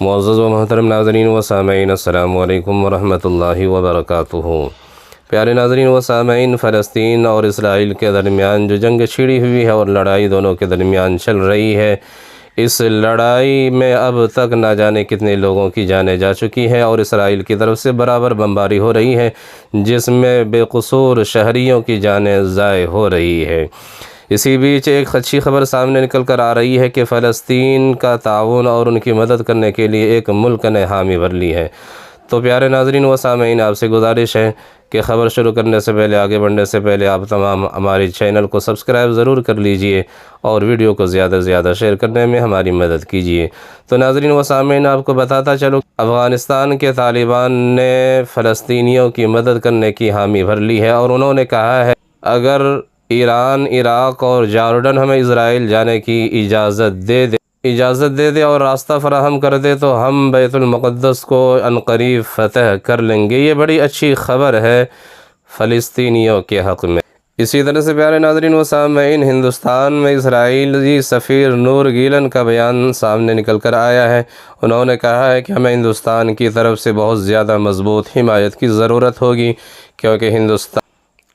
معزز و محترم ناظرین و سامعین، السلام علیکم ورحمۃ اللہ وبرکاتہ۔ پیارے ناظرین و سامعین، فلسطین اور اسرائیل کے درمیان جو جنگ چھڑی ہوئی ہے اور لڑائی دونوں کے درمیان چل رہی ہے، اس لڑائی میں اب تک نہ جانے کتنے لوگوں کی جانیں جا چکی ہیں اور اسرائیل کی طرف سے برابر بمباری ہو رہی ہے، جس میں بے قصور شہریوں کی جانیں ضائع ہو رہی ہے۔ اسی بیچ ایک اچھی خبر سامنے نکل کر آ رہی ہے کہ فلسطین کا تعاون اور ان کی مدد کرنے کے لیے ایک ملک نے حامی بھر لی ہے۔ تو پیارے ناظرین و سامعین، آپ سے گزارش ہے کہ خبر شروع کرنے سے پہلے، آگے بڑھنے سے پہلے آپ تمام ہماری چینل کو سبسکرائب ضرور کر لیجئے اور ویڈیو کو زیادہ سے زیادہ شیئر کرنے میں ہماری مدد کیجئے۔ تو ناظرین و سامعین، آپ کو بتاتا چلوں، افغانستان کے طالبان نے فلسطینیوں کی مدد کرنے کی حامی بھر لی ہے اور انہوں نے کہا ہے اگر ایران، عراق اور جارڈن ہمیں اسرائیل جانے کی اجازت دے دے اور راستہ فراہم کر دے تو ہم بیت المقدس کو عنقریب فتح کر لیں گے۔ یہ بڑی اچھی خبر ہے فلسطینیوں کے حق میں۔ اسی طرح سے پیارے ناظرین و سامعین، ہندوستان میں اسرائیلی سفیر نور گیلن کا بیان سامنے نکل کر آیا ہے۔ انہوں نے کہا ہے کہ ہمیں ہندوستان کی طرف سے بہت زیادہ مضبوط حمایت کی ضرورت ہوگی، کیونکہ ہندوستان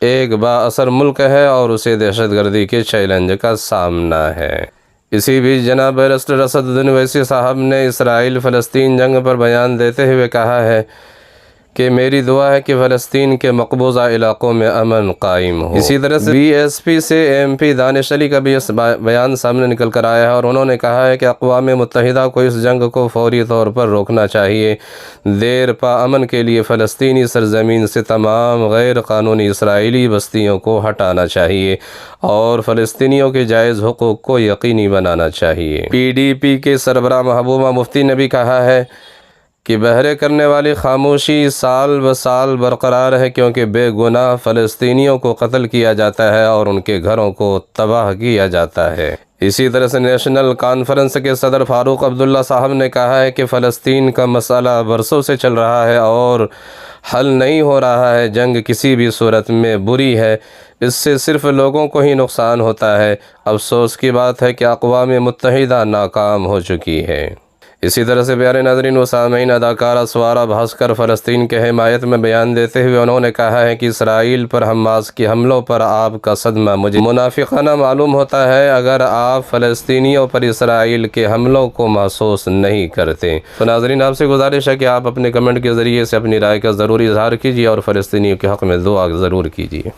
ایک بااثر ملک ہے اور اسے دہشت گردی کے چیلنج کا سامنا ہے۔ اسی بیچ جناب بیرسٹر اسد الدین اویسی صاحب نے اسرائیل فلسطین جنگ پر بیان دیتے ہوئے کہا ہے کہ میری دعا ہے کہ فلسطین کے مقبوضہ علاقوں میں امن قائم ہو۔ اسی طرح سے بی ایس پی سے ایم پی دانش علی کا بھی اس بیان سامنے نکل کر آیا ہے اور انہوں نے کہا ہے کہ اقوام متحدہ کو اس جنگ کو فوری طور پر روکنا چاہیے۔ دیر پا امن کے لیے فلسطینی سرزمین سے تمام غیر قانونی اسرائیلی بستیوں کو ہٹانا چاہیے اور فلسطینیوں کے جائز حقوق کو یقینی بنانا چاہیے۔ پی ڈی پی کے سربراہ محبوبہ مفتی نے بھی کہا ہے کہ بہرے کرنے والی خاموشی سال بسال برقرار ہے، کیونکہ بے گناہ فلسطینیوں کو قتل کیا جاتا ہے اور ان کے گھروں کو تباہ کیا جاتا ہے۔ اسی طرح سے نیشنل کانفرنس کے صدر فاروق عبداللہ صاحب نے کہا ہے کہ فلسطین کا مسئلہ برسوں سے چل رہا ہے اور حل نہیں ہو رہا ہے۔ جنگ کسی بھی صورت میں بری ہے، اس سے صرف لوگوں کو ہی نقصان ہوتا ہے۔ افسوس کی بات ہے کہ اقوام متحدہ ناکام ہو چکی ہے۔ اسی طرح سے پیارے ناظرین و سامعین، اداکارہ سوارا بھاسکر فلسطین کے حمایت میں بیان دیتے ہوئے انہوں نے کہا ہے کہ اسرائیل پر حماس کے حملوں پر آپ کا صدمہ مجھے منافقانہ معلوم ہوتا ہے اگر آپ فلسطینیوں پر اسرائیل کے حملوں کو محسوس نہیں کرتے۔ تو ناظرین، آپ سے گزارش ہے کہ آپ اپنے کمنٹ کے ذریعے سے اپنی رائے کا ضرور اظہار کیجیے اور فلسطینیوں کے حق میں دعا ضرور کیجیے۔